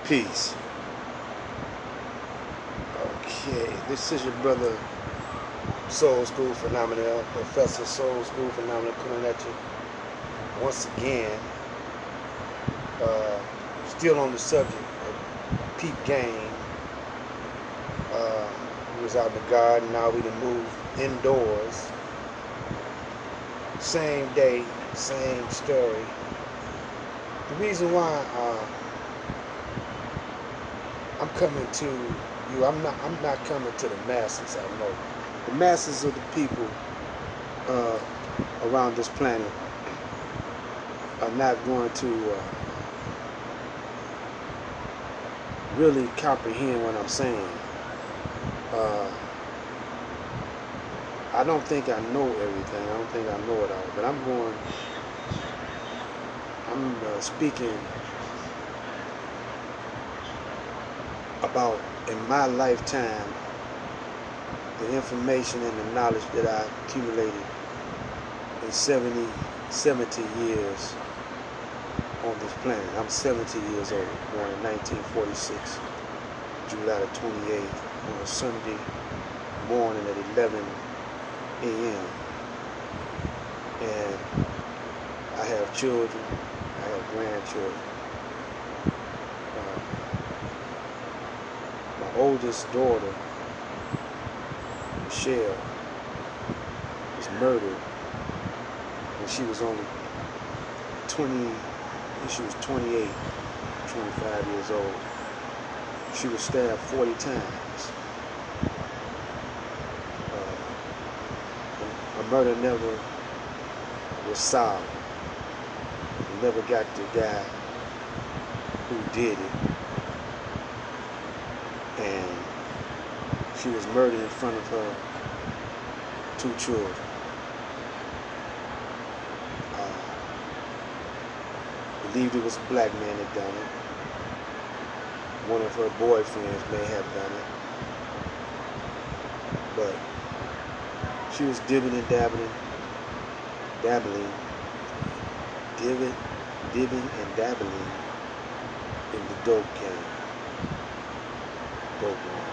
Peace. Okay, this is your brother Soulskool Phenomenal, Professor Soulskool Phenomenal, coming at you once again. Still on the subject of peep game. We was out in the garden, now we done moved indoors. Same day, same story. The reason why I'm coming to you, I'm not coming to the masses. I know the masses of the people around this planet are not going to really comprehend what I'm saying. I don't think I know everything. I don't think I know it all, but I'm speaking about, in my lifetime, the information and the knowledge that I accumulated in 70 years on this planet. I'm 70 years old, born in 1946, July the 28th, on a Sunday morning at 11 a.m. And I have children, I have grandchildren. My oldest daughter, Michelle, was murdered when she was only 28, 25 years old. She was stabbed 40 times. A murder never was solved. We never got the guy who did it. And she was murdered in front of her 2 children. Believed it was a black man that done it. One of her boyfriends may have done it. But she was dibbing and dabbling in the dope game. Dope one.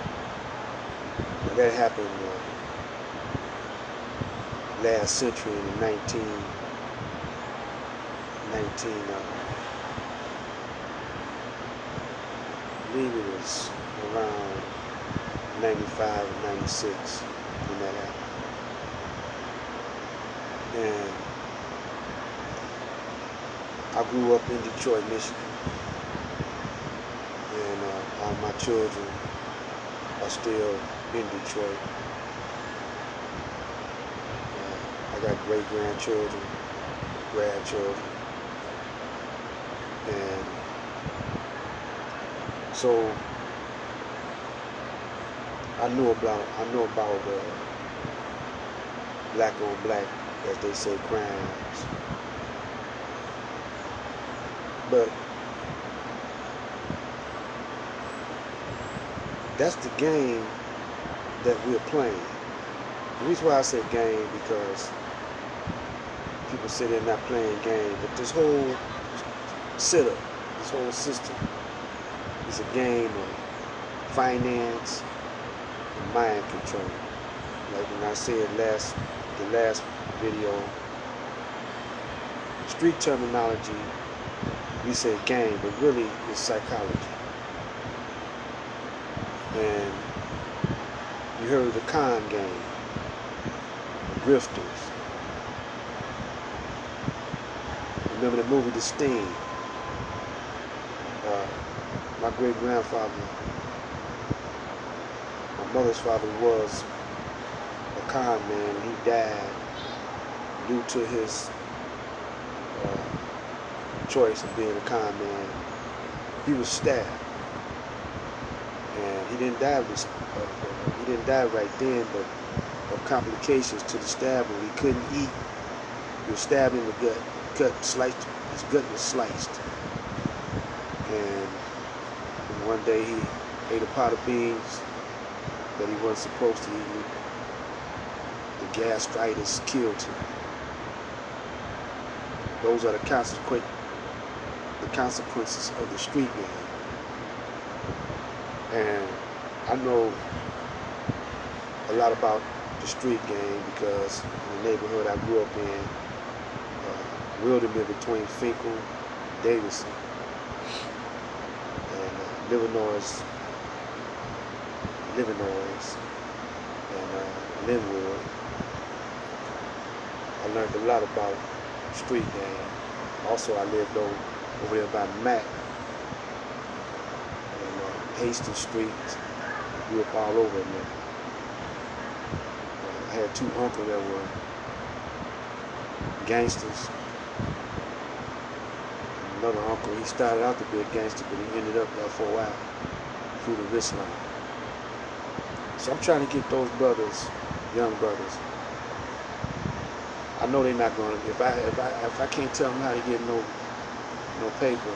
Now that happened last century in the 19 I believe it was around 95 and 96 when that happened. And I grew up in Detroit, Michigan. And all my children are still in Detroit. I got great-grandchildren, grandchildren. And so I know about black on black, as they say, crimes. But that's the game that we're playing. The reason why I say game, because people say they're not playing game, but this whole setup, this whole system is a game of finance and mind control. Like when I said the last video, street terminology, we say game, but really it's psychology. And you heard the con game, the grifters. Remember the movie The Sting? My great-grandfather, my mother's father, was a con man. He died due to his choice of being a con man. He was stabbed, and he didn't die right then, but of complications to the stabbing. He couldn't eat. He was stabbed in the gut, sliced. His gut was sliced, and one day he ate a pot of beans that he wasn't supposed to eat. The gastritis killed him. Those are the consequences of the street game. And I know a lot about the street game because in the neighborhood I grew up in, Wilderman between Finkel and Davidson, and Livernois, and Linwood. I learned a lot about street game. Also, I lived over there by Mac and Hastings Street. Grew up all over in there. I had two uncles that were gangsters. Another uncle, he started out to be a gangster, but he ended up there for a while, through the Islam. So I'm trying to get those brothers, young brothers. I know they're not gonna. If I can't tell them how to get no paper,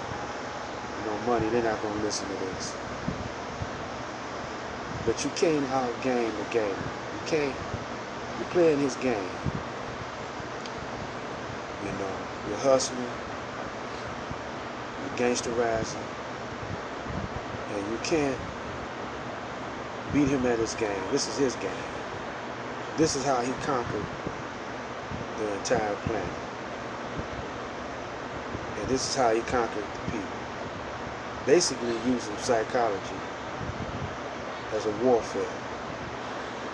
no money, they're not gonna listen to this. But you can't out-game the game. You can't. You're playing his game. You know, you're hustling, you're gangsterizing, and you can't beat him at his game. This is his game. This is how he conquered the entire planet. And this is how he conquered the people. Basically using psychology as a warfare.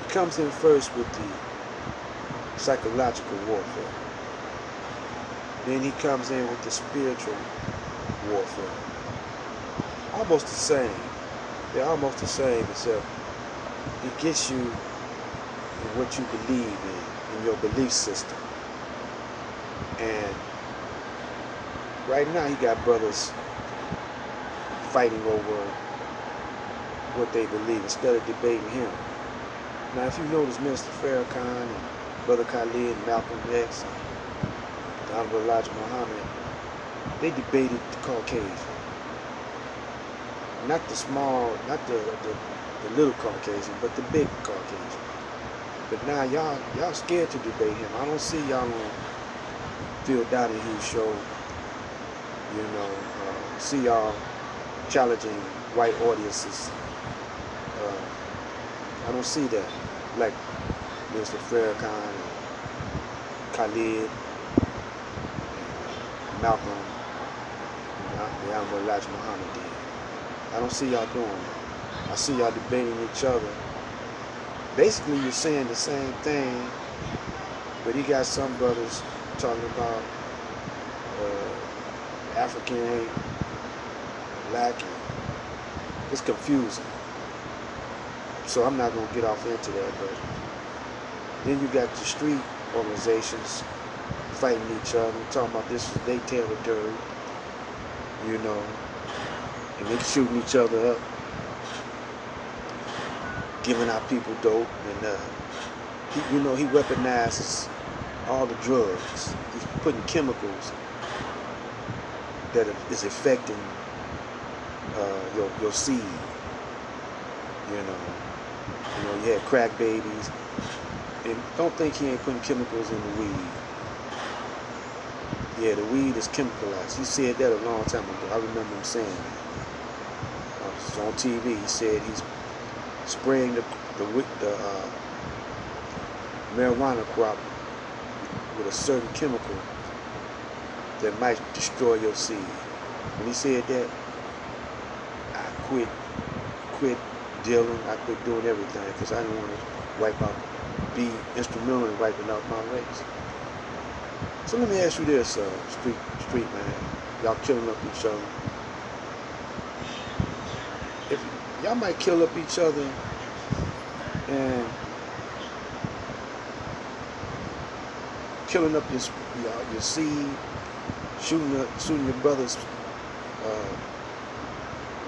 He comes in first with the psychological warfare. Then he comes in with the spiritual warfare. Almost the same. They're almost the same, except it gets you in what you believe in your belief system. And right now you got brothers fighting over what they believe instead of debating him. Now if you notice Minister Farrakhan and Brother Khalid and Malcolm X and the Honorable Elijah Muhammad, they debated the Caucasian. Not the small, not the little Caucasian, but the big Caucasian. But now y'all scared to debate him. I don't see y'all on Phil Donahue's show, see y'all challenging white audiences. I don't see that. Like Mr. Farrakhan, Khalid, Malcolm, the Honorable Elijah Muhammad did. I don't see y'all doing that. I see y'all debating each other. Basically, you're saying the same thing, but he got some brothers talking about African ain't black, and it's confusing. So I'm not gonna get off into that, but then you got the street organizations fighting each other, talking about this is their territory, and they shooting each other up, giving out people dope, and he weaponizes all the drugs. He's putting chemicals that is affecting your seed. You had crack babies, and don't think he ain't putting chemicals in the weed. Yeah, the weed is chemicalized. He said that a long time ago. I remember him saying that. It was on TV. He said he's spraying the marijuana crop with a certain chemical that might destroy your seed. When he said that, I quit dealing. I quit doing everything because I didn't want to be instrumental in wiping out my race. So let me ask you this, street man, y'all killing up each other. If y'all might kill up each other and killing up your seed, shooting your brothers'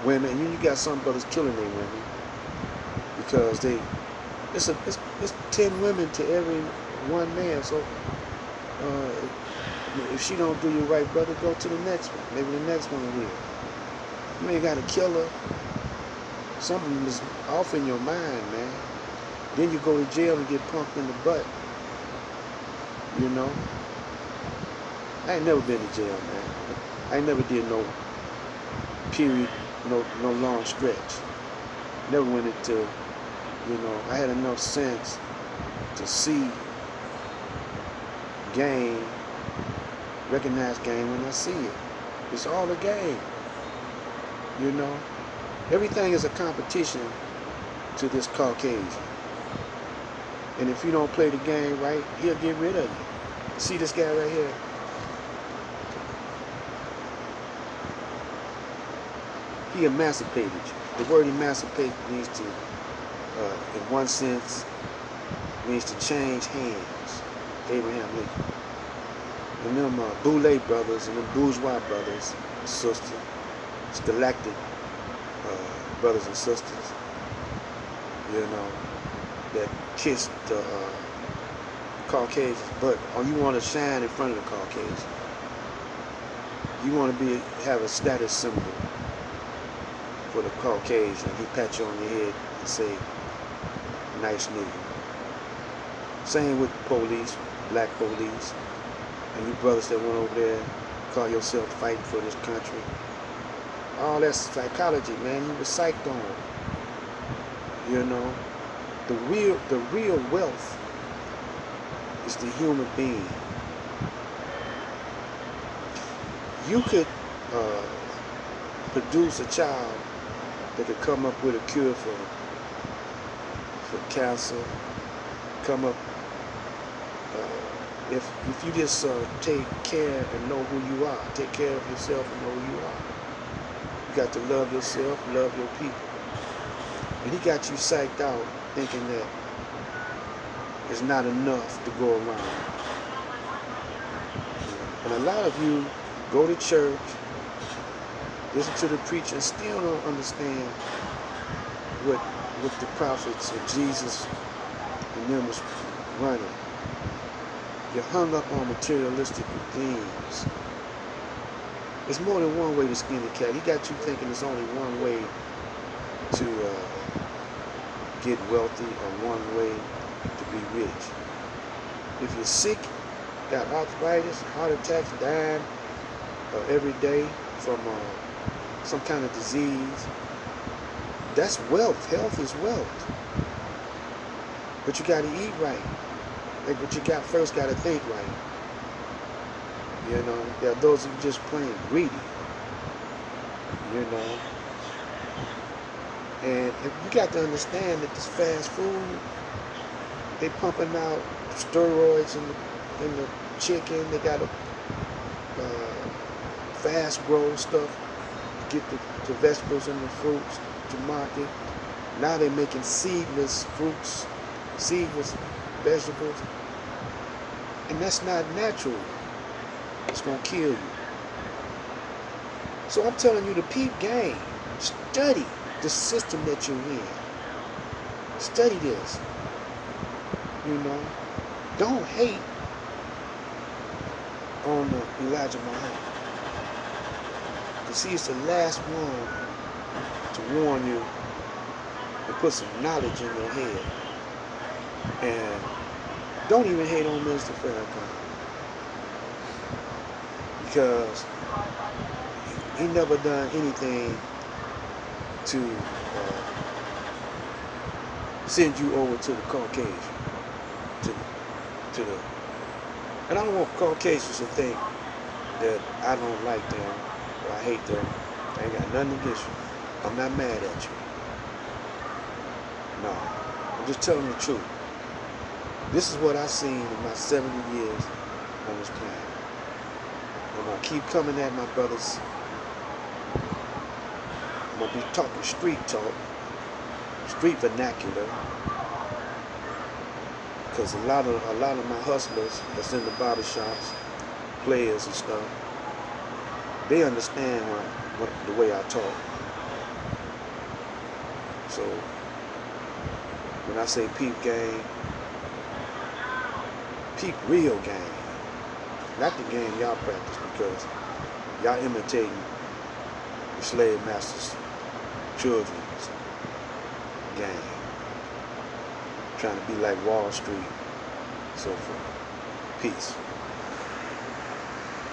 women, and you got some brothers killing their women because it's 10 women to every one man. So if she don't do you right, brother, go to the next one. Maybe the next one will. You ain't gotta kill her. Something is off in your mind, man. Then you go to jail and get pumped in the butt. I ain't never been to jail, man. I ain't never did no period, no long stretch. Never went into, I had enough sense to see game, recognize game when I see it. It's all a game, you know. Everything is a competition to this Caucasian. And if you don't play the game right, he'll get rid of you. See this guy right here? He emancipated you. The word emancipate means to, in one sense, means to change hands. Abraham Lincoln. And them Boulay brothers and them bourgeois brothers and sisters, scholastic brothers and sisters, that kiss the Caucasians. But you want to shine in front of the Caucasian. You want to have a status symbol for the Caucasian. He pat you on your head and say, nice nigga. Same with the police, black police, and you brothers that went over there, call yourself fighting for this country. All that's psychology, man. You were psyched on. The real wealth is the human being. You could produce a child that could come up with a cure for cancer. Come up if you just take care and know who you are. Take care of yourself and know who you are. You got to love yourself, love your people. And he got you psyched out thinking that it's not enough to go around. And a lot of you go to church, listen to the preacher, and still don't understand what the prophets of Jesus and them was running. You're hung up on materialistic things. There's more than one way to skin a cat. He got you thinking there's only one way to get wealthy or one way to be rich. If you're sick, got arthritis, heart attacks, dying every day from some kind of disease, that's wealth. Health is wealth. But you got to eat right. Like what you got first, got to think right. There are those who just plain greedy. And you got to understand that this fast food, they pumping out steroids in the chicken. They got a fast grow stuff to get the vegetables and the fruits to market. Now they're making seedless fruits, seedless vegetables, and that's not natural. It's gonna kill you. So I'm telling you to peep game. Study the system that you're in. Study this. Don't hate on Elijah Muhammad. Because he's the last one to warn you and put some knowledge in your head. And don't even hate on Mr. Farrakhan. Because he never done anything to send you over to the Caucasian. And I don't want Caucasians to think that I don't like them or I hate them. I ain't got nothing against you. I'm not mad at you. No. I'm just telling the truth. This is what I've seen in my 70 years on this planet. I'm going to keep coming at my brothers. I'm going to be talking street talk, street vernacular. Because a lot of my hustlers that's in the barbershops, players and stuff, they understand the way I talk. So when I say peep game, peep real game. Not the game y'all practice, because y'all imitating the slave masters' children's game. Trying to be like Wall Street, so forth. Peace.